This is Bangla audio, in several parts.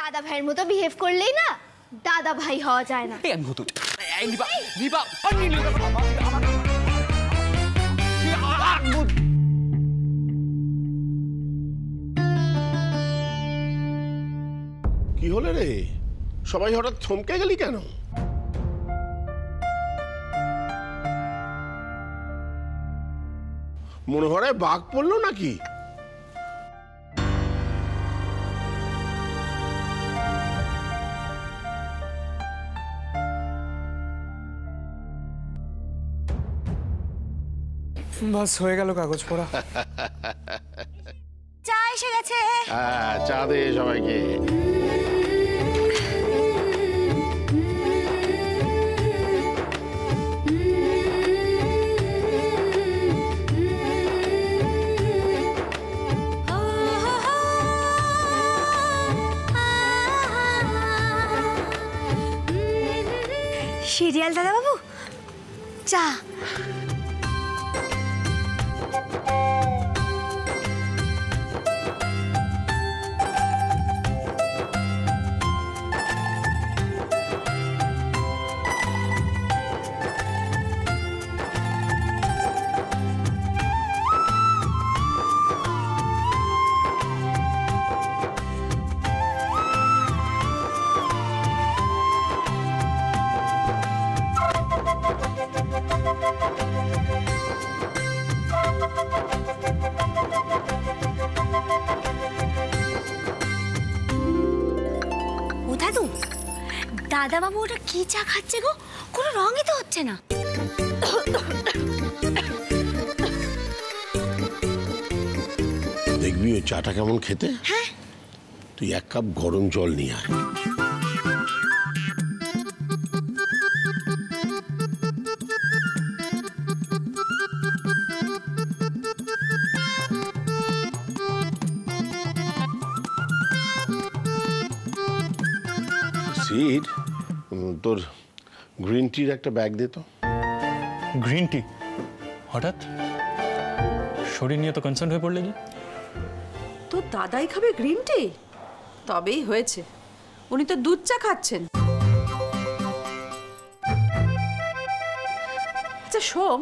দাদা ভাইয়ের মতো বিহেভ করলেই না দাদা ভাই হওয়া যায় না। আমি হতো কি হলো রে, সবাই হঠাৎ থমকে গেলি কেন? মনোহরায় বাঘ পড়লো নাকি? বাস হয়ে গেল কাগজ পড়া। চা এসে গেছে। হ্যাঁ, চা দে সবাইকে। সিরিয়াল দাদা বাবু, চা। দাদা বাবু ওটা কি চা খাচ্ছে গো? কোনো রঙই তো হচ্ছে না। দেখবি ওই চাটা কেমন খেতে? হ্যাঁ, তুই 1 কাপ গরম জল নিয়ে আয়। সিড, তোর গ্রিন টির একটা ব্যাগ দে তো। Green tea? হঠাৎ শরীর নিয়ে তো কনসার্ন হয়ে পড়লে যে। তো দাদাই খাবে গ্রিন টি? তবেই হয়েছে, উনি তো দুধ চা খাচ্ছেন। আচ্ছা সোম,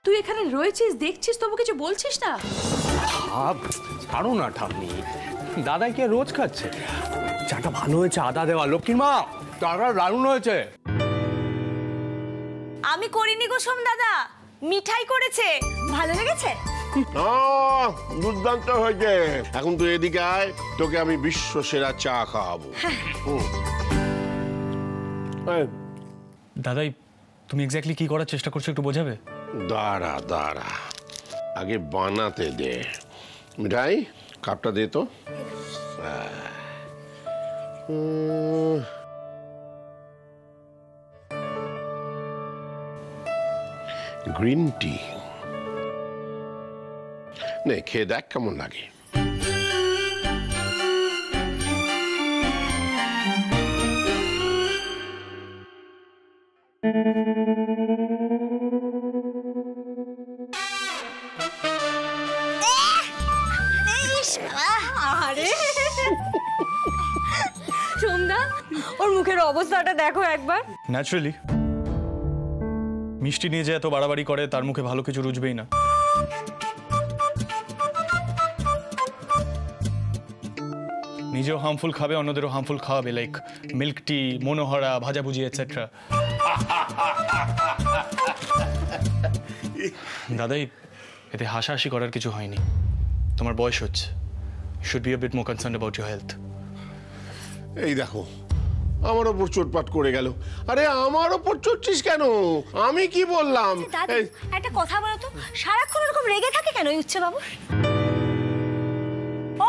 তুই এখানে রয়েছিস, দেখছিস, তবু কিছু বলছিস না? ছাড়ো না ঠাম্মি, দাদাই কে রোজ খাচ্ছে। চাটা ভালো হয়েছে, আদা দেওয়া। লক্ষ্মীর মা, চাটা দারুণ হয়েছে। আমি করিনি গো সোম দাদা, মিঠাই করেছে। ভালো লেগেছে? দুর্দান্ত হয়েছে। এখন তুই এদিকে আয়, তোকে আমি বিশ্ব সেরা চা খাওয়াবো। দাদাই, তুমি এক্স্যাক্টলি কি করার চেষ্টা করছো একটু বোঝাবে? দাঁড়া দাঁড়া, আগে বানাতে দে। মিঠাই, কাপটা দে তো। গ্রিন টি নে, খেয়ে দেখ কেমন লাগে। আরে সোমদা, ওর মুখের অবস্থাটা দেখো একবার। ন্যাচারালি মিষ্টি নিয়ে যে এত বাড়াবাড়ি করে, তার মুখে ভালো কিছু রুজবেই না। নিজেও হার্মফুল খাবে, অন্যদেরও হার্মফুল খাওয়াবে, লাইক মিল্ক টি, মনোহরা, ভাজাভুজি এটসেট্রা। দাদাই, এতে হাসাহাসি করার কিছু হয়নি। তোমার বয়স হচ্ছে, should be a bit more concerned about your health. এই দেখো, আমার ওপর চোটপাট করে গেল। আরে আমার ওপর চড়ছিস কেন? আমি কি বললাম? একটা কথা বলো তো, সারাক্ষণ এরকম রেগে থাকে কেন এই উচ্ছে বাবু?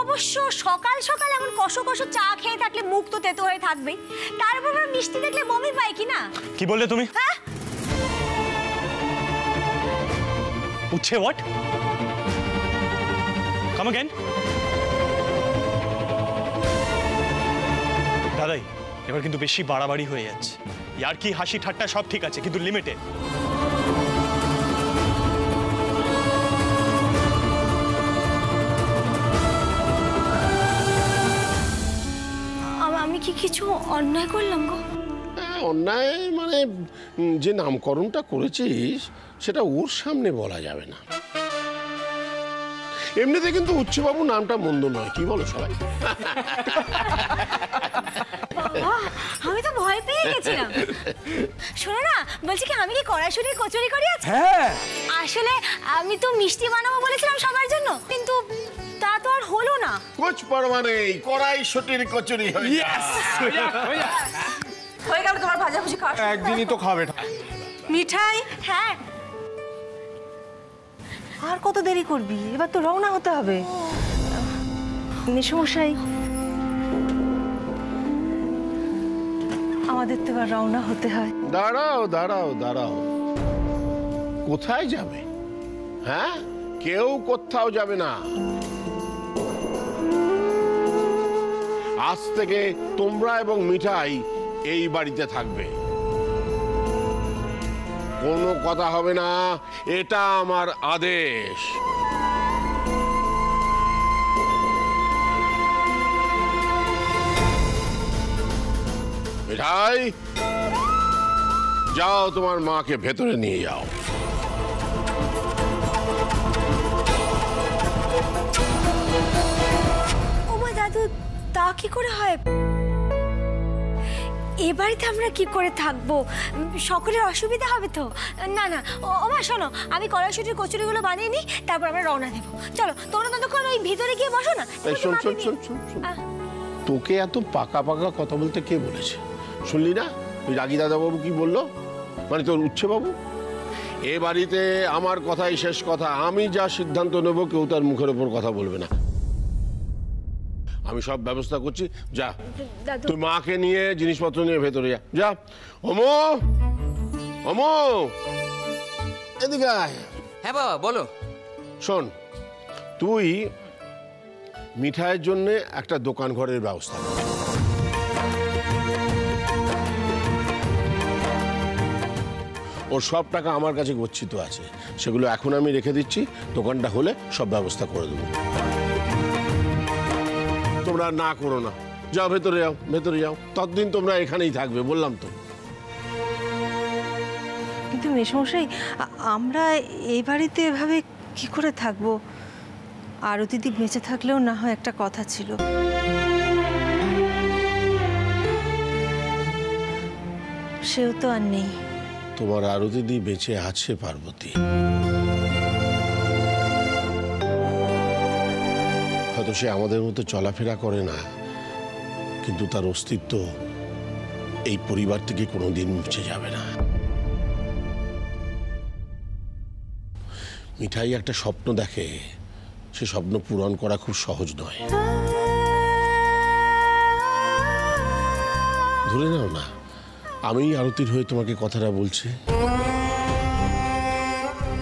অবশ্য সকাল সকাল এমন কষো কষো চা খেয়ে থাকলে মুখ তো তেতো হয়ে থাকবেই, তারপর মিষ্টি দেখলে বমি পায় কি না? কি বললে তুমি? হ্যাঁ, উচ্ছে হোয়াট? Come again. দাদাই, এবার কিন্তু বেশি বাড়াবাড়ি হয়ে যাচ্ছে। यार কি হাসি ঠাট্টা সব ঠিক আছে, কিন্তু লিমিটে। কি কিছু অন্যায় করলাম গো? অন্যায় মানে যে নামকরণটা করেছিস সেটা ওর সামনে বলা যাবে না। এমনিতে কিন্তু উচ্চবাবু নামটা মন্দ নয়, কি বলো সবাই? আমি তো ভয় পেয়ে গেছিলাম। শোনো না, বলছি কি আমি কি কড়াইশুঁটির কচুরি করি আজকে? হ্যাঁ আসলে আমি তো মিষ্টি বানাবো বলেছিলাম সবার জন্য, কিন্তু তা তো আর হলো না। কোচ পরোয়া নেই, কড়াইশুঁটির কচুরি হয়ে হয়ে গেল তোমার ভাজাভুজি খাওয়া। একদিনই তো খাবে। মিঠাই, হ্যাঁ, আর কত দেরি করবি? এবার তো রওনা হতে হবে। মেসমশাই, আমাদের তো এবার রওনা হতে হয়। দাঁড়াও দাঁড়াও দাঁড়াও, কোথায় যাবে? হ্যাঁ, কেউ কোথাও যাবে না। আজ থেকে তোমরা এবং মিঠাই এই বাড়িতে থাকবে। কোনো কথা হবে না, এটা আমার আদেশ। মিঠাই, যাও তোমার মাকে ভেতরে নিয়ে যাও। ওমা দাদু, তা কি করে হয়? এ বাড়িতে আমরা কি করে থাকবো? সকলের অসুবিধা হবে তো? না না, ওমা শোনো, আমি কড়াইশুঁটির কচুরিগুলো বানিয়ে নিই, তারপর আমরা রওনা দেবো। চলো, তোমরা ততক্ষণ ওই ভিতরে গিয়ে বসো না। শোন শোন শোন শোন শোন, তোকে এত পাকা পাকা কথা বলতে কে বলেছে? শুনলি না ওই রাগী দাদাবাবু কি বললো? মানে তোর উচ্ছে বাবু, এ বাড়িতে আমার কথাই শেষ কথা। আমি যা সিদ্ধান্ত নেব কেউ তার মুখের ওপর কথা বলবে না। আমি সব ব্যবস্থা করছি, যা তুই মাকে নিয়ে জিনিসপত্র নিয়ে ভেতরে যা। যা ওমো, ওমো এদিকে আয়। হ্যাঁ বাবা বলো। শোন, তুই মিঠাইয়ের জন্য একটা দোকান ঘরের ব্যবস্থা কর। ওর সব টাকা আমার কাছে গচ্ছিত আছে, সেগুলো এখন আমি রেখে দিচ্ছি। দোকানটা হলে সব ব্যবস্থা করে দেবো। তোমরা না করো না, যাও ভেতরে যাও, ভেতরে যাও। ততদিন তোমরা এখানেই থাকবে, বললাম তো। কিন্তু মেসমশাই, আমরা এই বাড়িতে এভাবে কি করে থাকবো? আরতিদি বেঁচে থাকলেও না হয় একটা কথা ছিল। সেও তো আর নেই। তোমার আরতিদি বেঁচে আছে পার্বতী। হয়তো সে আমাদের মতো চলাফেরা করে না, কিন্তু তার অস্তিত্ব এই পরিবার থেকে কোনোদিন মুছে যাবে না। মিঠাই একটা স্বপ্ন দেখে, সে স্বপ্ন পূরণ করা খুব সহজ নয়। ধরে নাও না, আমি আরতির হয়ে তোমাকে কথাটা বলছি।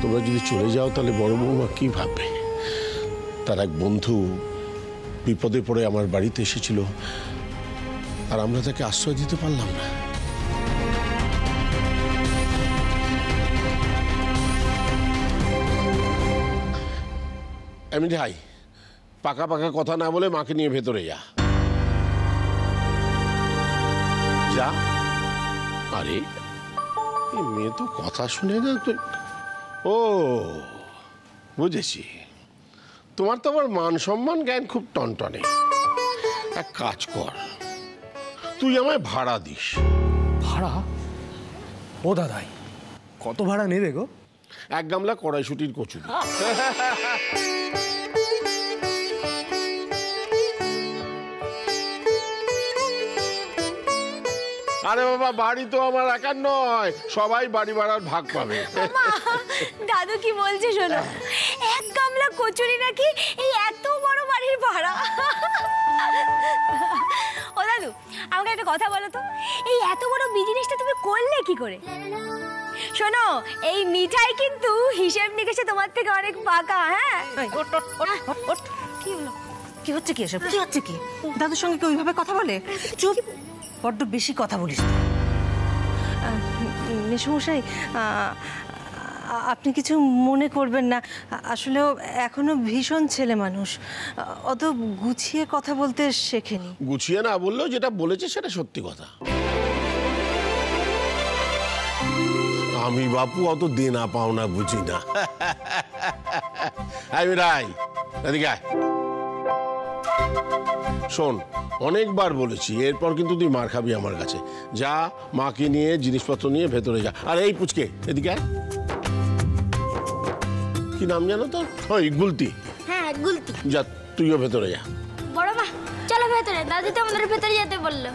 তোমরা যদি চলে যাও তাহলে বড় বৌমা কি ভাববে? তার এক বন্ধু বিপদে পড়ে আমার বাড়িতে এসেছিল, আর আমরা তাকে আশ্রয় দিতে পারলাম না। আমি যাই, পাকা পাকা কথা না বলে মাকে নিয়ে ভেতরে যা। যা। আরে এই মেয়ে তো কথা শুনে না তো। ও বুঝেছি, তোমার তো আবার মান সম্মান জ্ঞান খুব টনটনে। এক কাজ কর, তুই আমায় ভাড়া দিস। ভাড়া? ও দাদাই, কত ভাড়া নেবে গো? 1 গামলা কড়াইশুঁটির কচুরি। আরে বাবা, বাড়ি তো আমার একার নয়, সবাই বাড়ি ভাড়ার ভাগ পাবে। দাদু কি বলছে শোনো, 1 গামলা কচুরি নাকি এই এত বড় বাড়ির ভাড়া। ও দাদু, আমাকে একটা কথা বলো তো, এই এত বড় বিজনেসটা তুমি করলে কি করে? শোনো, এই মিঠাই কিন্তু হিসেব নিকেশে তোমার থেকে অনেক পাকা। হ্যাঁ, কি হলো? কি হচ্ছে? কি এসব কি হচ্ছে? কি দাদুর সঙ্গে কি ওইভাবে কথা বলে? চুপ, বড্ড বেশি কথা বলিস। মেসমশাই, আপনি কিছু মনে করবেন না, আসলেও এখনো ভীষণ ছেলে মানুষ, অত গুছিয়ে কথা বলতে শেখেনি। গুছিয়ে না বললেও যেটা বলেছে সেটা সত্যি কথা। আমি বাপু অত দেনা পাওনা বুঝি না। আমি রাই, এদিকে আয়। শোন, অনেকবার বলেছি এরপর কিন্তু তুই মার খাবি আমার কাছে। যা, মাকে নিয়ে জিনিসপত্র নিয়ে ভেতরে যা। আর এই পুচকে এদিকে আয়। কি নাম জানো তোর? ওই গুলতি। হ্যাঁ, গুলতি। যা, তুইও ভেতরে যা। বড় মা চলো ভেতরে, দাদু তো আমাদের ভেতরে যেতে বললো।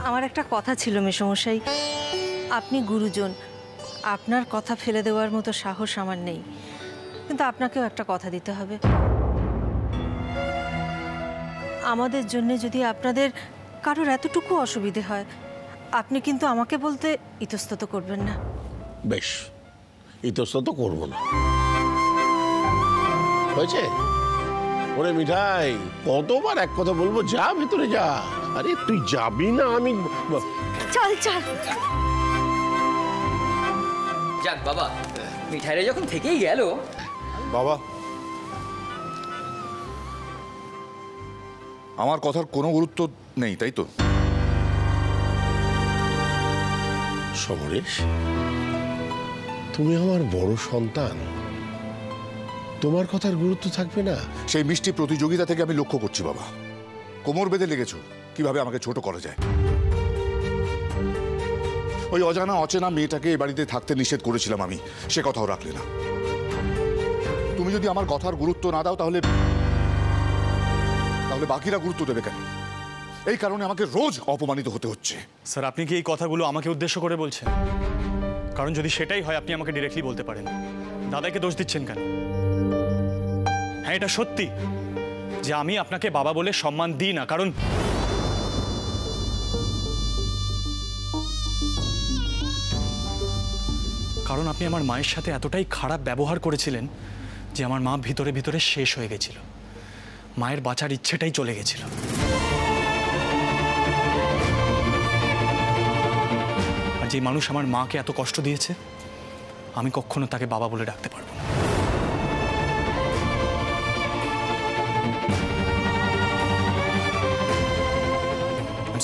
আমার একটা কথা ছিল মেসোমশাই, আপনি গুরুজন, আপনার কথা ফেলে দেওয়ার মতো সাহস আমার নেই, কিন্তু আপনাকেও একটা কথা দিতে হবে। আমাদের জন্য যদি আপনাদের কারোর এতটুকু অসুবিধে হয়, আপনি কিন্তু আমাকে বলতে ইতস্তত করবেন না। বেশ, ইতস্তত করবো না, হয়েছে? ওরে মিঠাই, কতবার এক কথা বলবো, যা ভেতরে যা। আরে তুই যাবি না? আমি চল চল। যাক বাবা, মিঠাইরা যখন থেকেই গেল। বাবা, আমার কথার কোনো গুরুত্ব নেই, তাই তো? সমরেশ, তুমি আমার বড় সন্তান, তোমার কথার গুরুত্ব থাকবে না? সেই মিষ্টি প্রতিযোগিতা থেকে আমি লক্ষ্য করছি বাবা, কোমর বেঁধে লেগেছো কিভাবে আমাকে ছোট করা যায়। ওই অজানা অচেনা মেয়েটাকে এ বাড়িতে থাকতে নিষেধ করেছিলাম আমি, সে কথাও রাখলে না। তুমি যদি আমার কথার গুরুত্ব না দাও তাহলে বাকিরা গুরুত্ব দেবে কেন? এই কারণে আমাকে রোজ অপমানিত হতে হচ্ছে। স্যার, আপনি কি এই কথাগুলো আমাকে উদ্দেশ্য করে বলছেন? কারণ যদি সেটাই হয় আপনি আমাকে ডিরেক্টলি বলতে পারেন। দাদাকে দোষ দিচ্ছেন কেন? হ্যাঁ, এটা সত্যি যে আমি আপনাকে বাবা বলে সম্মান দিই না, কারণ আপনি আমার মায়ের সাথে এতটাই খারাপ ব্যবহার করেছিলেন যে আমার মা ভিতরে ভিতরে শেষ হয়ে গেছিল, মায়ের বাঁচার ইচ্ছেটাই চলে গেছিল। আর যে মানুষ আমার মাকে এত কষ্ট দিয়েছে, আমি কখনো তাকে বাবা বলে ডাকতে পারবো না।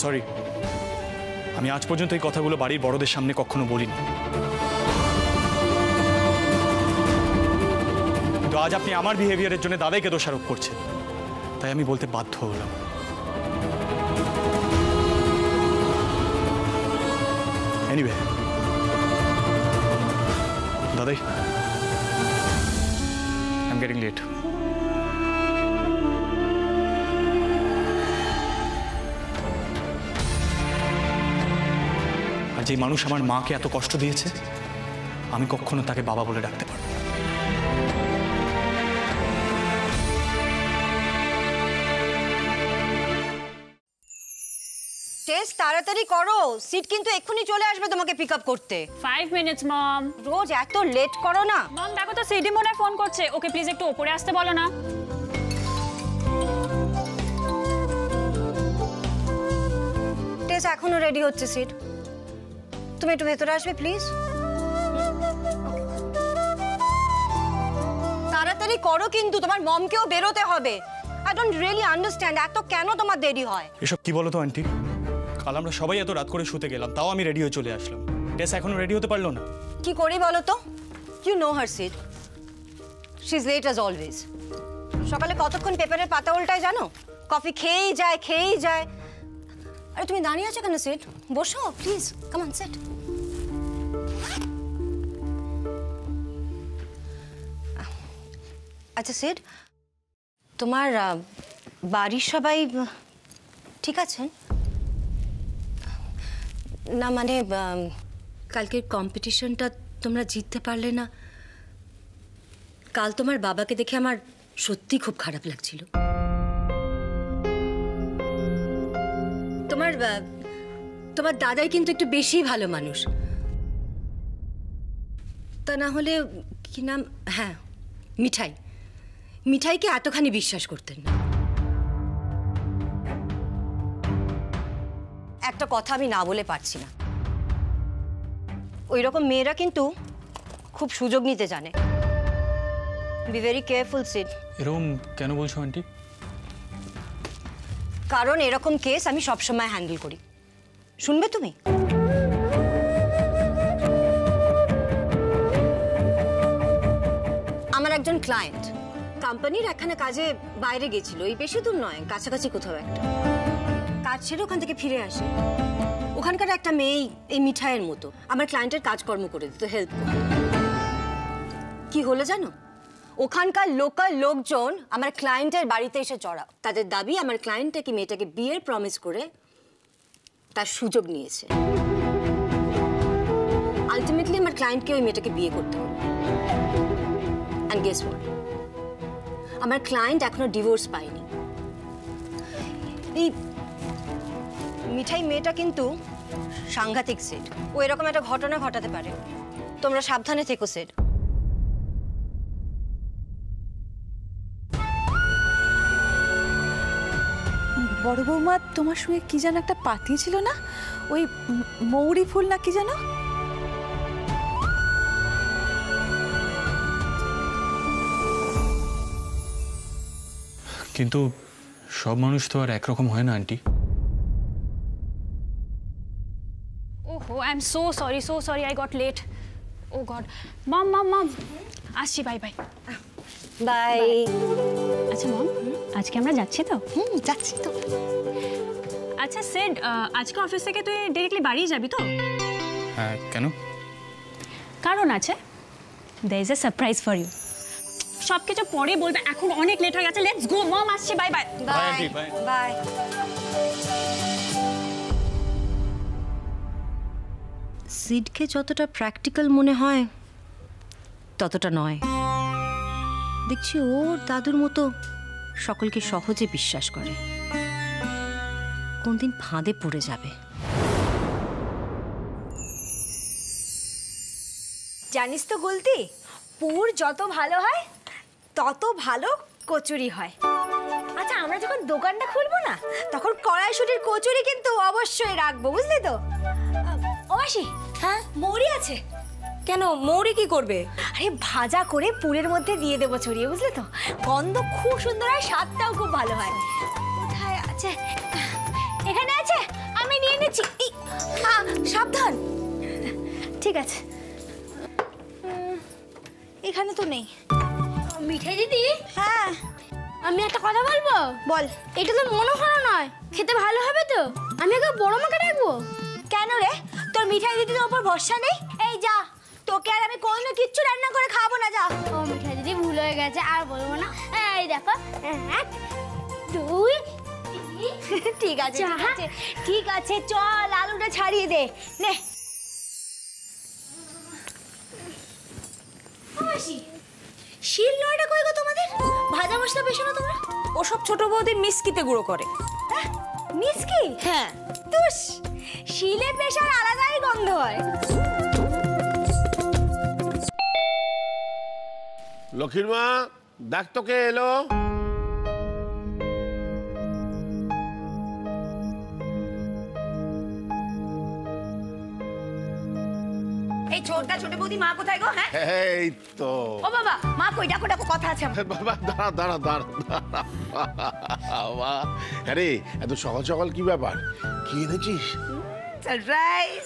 সরি, আমি আজ পর্যন্ত এই কথাগুলো বাড়ির বড়দের সামনে কখনো বলিনি, কিন্তু আজ আপনি আমার বিহেভিয়ারের জন্য দাদাইকে দোষারোপ করছেন, তাই আমি বলতে বাধ্য হলাম। এনিওয়ে, দাদাই, আই এম গেটিং লেট। আর যে মানুষ আমার মাকে এত কষ্ট দিয়েছে, আমি কখনো তাকে বাবা বলে ডাকতে পারবো না। টেস্ট তাড়াতাড়ি করো, সিট কিন্তু এক্ষুনি চলে আসবে তোমাকে পিক আপ করতে। 5 minutes মম। রোজ এত লেট করো না। মম দেখো তো সিডি মনে ফোন করছে, ওকে প্লিজ একটু উপরে আসতে বলো না। টেস্ট এখনো রেডি হচ্ছে সিট, তুমি একটু ভেতরে আসবে প্লিজ। তাড়াতাড়ি করো, কিন্তু তোমার মমকেও বেরোতে হবে। আই ডোন্ট রিয়েলি আন্ডারস্ট্যান্ড এত কেন তোমার দেরি হয়। এসব কি বলো তো আন্টি, কাল আমরা সবাই এত রাত করে শুতে গেলাম, তাও আমি রেডি হয়ে চলে আসলাম, টেস এখনো রেডি হতে পারলো না। কি করি বলো তো? You know her seat, she is late as always. সকালে কতক্ষণ পেপারের পাতা উল্টায় জানো? কফি খেয়েই যায়। আরে তুমি দাঁড়িয়ে আছো কেন? সিট, বসো প্লিজ, কাম অন সিট। আচ্ছা সিট, তোমার বাড়ির সবাই ঠিক আছেন? না মানে কালকের কম্পিটিশনটা তোমরা জিততে পারলে না, কাল তোমার বাবাকে দেখে আমার সত্যি খুব খারাপ লাগছিল। তোমার দাদাই কিন্তু একটু বেশি ভালো মানুষ, তা না হলে কি নাম, হ্যাঁ মিঠাইকে এতখানি বিশ্বাস করতেন না। একটা কথা আমি না বলে পারছি না, ওই রকম মেয়েরা কিন্তু খুব সুযোগ নিতে জানে। Be very careful seed. এরকম কেন বলছো আন্টি? কারণ এরকম কেস আমি সবসময় হ্যান্ডেল করি। শুনবে তুমি? আমার একজন ক্লায়েন্ট কোম্পানির একখানা কাজে বাইরে গেছিল, এই বেশি দূর নয়, কাছাকাছি কোথাও একটা। কাজ ছেড়ে ওখান থেকে ফিরে আসে। ওখানকার একটা মেয়ে এই মিঠাইয়ের মতো আমার ক্লায়েন্টের কাজকর্ম করে দিত, হেল্প করত। কি হলো জানো? ওখানকার লোকাল লোকজন আমার ক্লায়েন্টের বাড়িতে এসে জড়াও। তাদের দাবি আমার ক্লায়েন্টটাকে মেয়েটাকে বিয়ের প্রমিস করে তার সুযোগ নিয়েছে। আলটিমেটলি আমার ক্লায়েন্টকে ওই মেয়েটাকে বিয়ে করতে হবে। অ্যান্ড গেস হোয়াট, আমার ক্লায়েন্ট এখনো ডিভোর্স পায়নি। এই মিঠাই মেয়েটা কিন্তু সাংঘাতিক সেট। ও এরকম একটা ঘটনা ঘটাতে পারে। তোমরা সাবধানে থেকো সেট। বড় বৌমা তোমার সঙ্গে কি যেন একটা পাঠিয়েছিল না, ওই মৌরি ফুল না কি যেন? কিন্তু সব মানুষ তো আর একরকম হয় না আন্টি। ওহো, I am so sorry, I got late. Oh god, mom আসছি, বাই বাই। বাই। আচ্ছা মম, আজকে আমরা যাচ্ছি তো? যাচ্ছি তো। আচ্ছা সেড, আজকে অফিস থেকে তুই ডাইরেক্টলি বাড়ি যাবি তো? হ্যাঁ, কেন? কারণ আছে, there is a surprise for you. সব কিছু পরে বলবে, এখন অনেক লেট হয়ে গেছে। লেটস গো মম, আসছি, বাই বাই। Bye bye. সিডকে যতটা প্র্যাকটিক্যাল মনে হয় ততটা নয়। দেখছি ওর দাদুর মতো সকলকে সহজে বিশ্বাস করে। কোনদিন ফাঁদে পড়ে যাবে। জানিস তো গুলতি, পুর যত ভালো হয় তত ভালো কচুরি হয়। আচ্ছা, আমরা যখন দোকানটা খুলবো না, তখন কড়াইশুটির কচুরি কিন্তু অবশ্যই রাখবো, বুঝলি তো? ও মাসি, হ্যাঁ মৌরি আছে? কেন, মৌরি কি করবে? আরে ভাজা করে পুরের মধ্যে দিয়ে দেবো ছড়িয়ে, বুঝলি তো? গন্ধ খুব সুন্দর হয়, স্বাদটাও খুব ভালো হয়। কোথায় আছে? এখানে আছে, আমি নিয়ে নিচ্ছি। সাবধান। ঠিক আছে, এখানে তো নেই। মিঠাই দিদি, হ্যাঁ আমি একটা কথা বলবো। বল। এটা তো মনে হয় নয়, খেতে ভালো হবে তো? আমি ওকে বড় মাকে ডাকবো। কেন রে, তোর মিঠাই দিদির ওপর ভরসা নেই? এই যা, তোকে আর আমি কোনো কিচ্ছু রান্না করে খাবো না, যা। ও মিঠাই দিদি, ভুল হয়ে গেছে, আর বলবো না। এই দেখো, 1 2 ঠিক আছে, ঠিক আছে, ঠিক আছে, চল আলুটা ছাড়িয়ে দে। নে শিল নোড়াটা কই গো তোমাদের? ভাজা মশলা বেশি না তোমরা? ওসব ছোট বৌদি মিস্কিতে গুঁড়ো করে। মিস্কি? হ্যাঁ। তুস, শিলে পেশার আলাদাই গন্ধ হয়। লক্ষ্মীর মা, দেখ তোকে এলো। এই ছোট বৌদি, মা কোথায় গো? হ্যাঁ, এই তো। ও বাবা, মা কই? ডাকো ডাকো, কথা আছে আমার। বাবা দাঁড়া। বাবা, আরে এত সকাল সকাল কি ব্যাপার? কি এনেছিস? সারপ্রাইজ।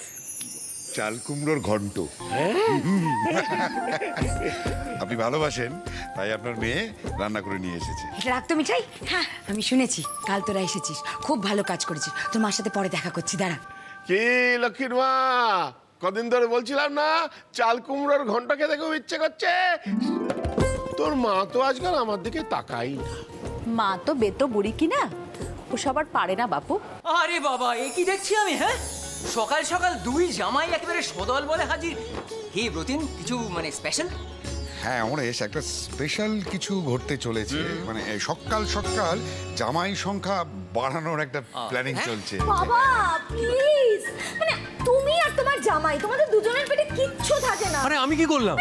চাল কুমড়োর ঘন্ট। আপনি ভালোবাসেন, তাই আপনার মেয়ে রান্না করে নিয়ে এসেছে। এটা রাখতো মিঠাই? হ্যাঁ, আমি শুনেছি কাল তোরা এসেছিস, খুব ভালো কাজ করেছিস। তোর মার সাথে পরে দেখা করছি, দাঁড়া। কি লক্ষ্মীর মা, কদিন ধরে বলছিলাম না চাল কুমড়োর ঘন্ট খেতে খুব ইচ্ছে করছে। তোর মা তো আজকাল আমার দিকে তাকাই না। মা তো বেতো বুড়ি কিনা, ও সবার পারে না বাপু। আরে বাবা, এ কি দেখছি আমি? হ্যাঁ, সকাল সকাল 2 জামাই একেবারে সদল বলে হাজির। হে ব্রতিন, কিছু মানে স্পেশাল? হ্যাঁ অমরেশ, একটা স্পেশাল কিছু ঘটতে চলেছে। মানে সকাল সকাল জামাই সংখ্যা বাড়ানোর একটা প্ল্যানিং চলছে। বাবা প্লিজ, মানে তুমি আর তোমার জামাই, তোমাদের দুজনের পেটে কিচ্ছু থাকে না। আরে আমি কি করলাম?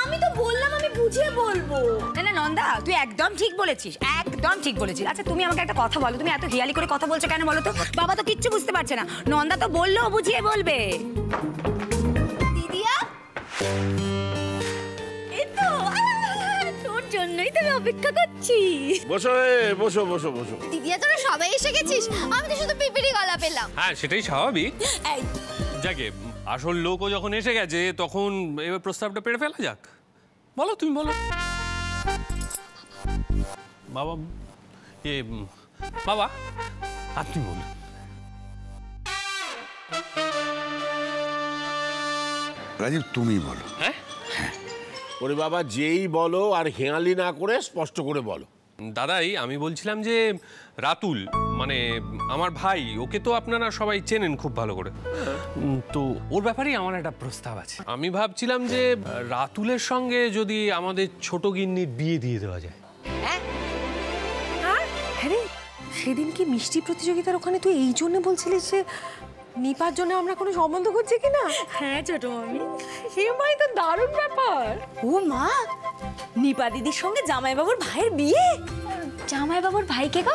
আমি তো বললাম আমি বুঝিয়ে বলবো। না নন্দা, তুই একদম ঠিক বলেছিস, একদম ঠিক বলেছিস। আচ্ছা তুমি আমাকে একটা কথা বলো, তুমি এত হিয়ালি করে কথা বলছো কেন বলো তো? বাবা তো কিচ্ছু বুঝতে পারছে না, নন্দা তো বললো বুঝিয়ে বলবে। দিদিয়া, অপেক্ষা করছি। বসো বসো বসো বসো। দিদিয়া তোরা সবাই এসে গেছিস, আমি তো শুধু পিপিড়ি গলা পেলাম। হ্যাঁ সেটাই স্বাভাবিক। যাকে আসল লোকও যখন এসে গেছে তখন এবার প্রস্তাবটা পেড়ে ফেলা যাক। বলো তুমি বলো। বাবা বাবা আপনি বলুন। রাজীব তুমি বলো। হ্যাঁ ওরে বাবা যেই বলো আর হেঁয়ালি না করে স্পষ্ট করে বলো। দাদাই আমি বলছিলাম যে রাতুল মানে আমার ভাই, ওকে তো আপনারা সবাই চেনেন খুব ভালো করে, তো ওর ব্যাপারেই আমার একটা প্রস্তাব আছে। আমি ভাবছিলাম যে রাতুলের সঙ্গে যদি আমাদের ছোট গিন্নির বিয়ে দিয়ে দেওয়া যায়। হ্যাঁ রে, সেদিন কি মিষ্টি প্রতিযোগিতার ওখানে তুই এই জন্য বলছিলিস যে নিপার জন্য আমরা কোনো সম্বন্ধ করছি কিনা? হ্যাঁ ছোট মামি, হে মাই, তো দারুণ ব্যাপার। ও মা, নিপা দিদির সঙ্গে জামাইবাবুর ভাইয়ের বিয়ে। জামাইবাবুর ভাইকে গো?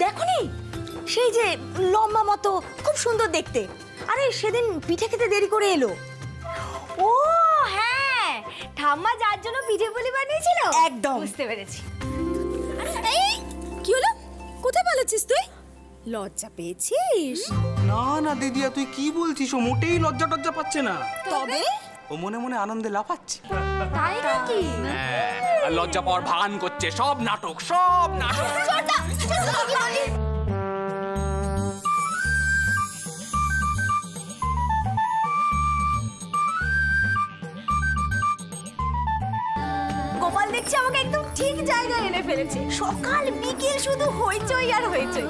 দেখোনি, সেই যে লম্বা মতো, খুব সুন্দর দেখতে। আরে সেদিন পিঠে খেতে দেরি করে এলো। ও হ্যাঁ, ঠাম্মা যার জন্য পিঠে পুলি বানিয়েছিল। একদম বুঝতে পেরেছি। এই কি হলো, কোথায় পালাচ্ছিস তুই? লজ্জা পেয়েছিস? না না দিদিয়া, তুই কি বলছিস? ও মোটেই লজ্জা টজ্জা পাচ্ছে না। তবে ও মনে মনে আনন্দে লাফাচ্ছে। তাই নাকি? আর লজ্জা পাওয়ার ভান করছে। সব নাটক, সব নাটক। গোপাল দেখছি আমাকে একদম ঠিক জায়গায় এনে ফেলেছে। সকাল বিকেল শুধু হইচই আর হইচই।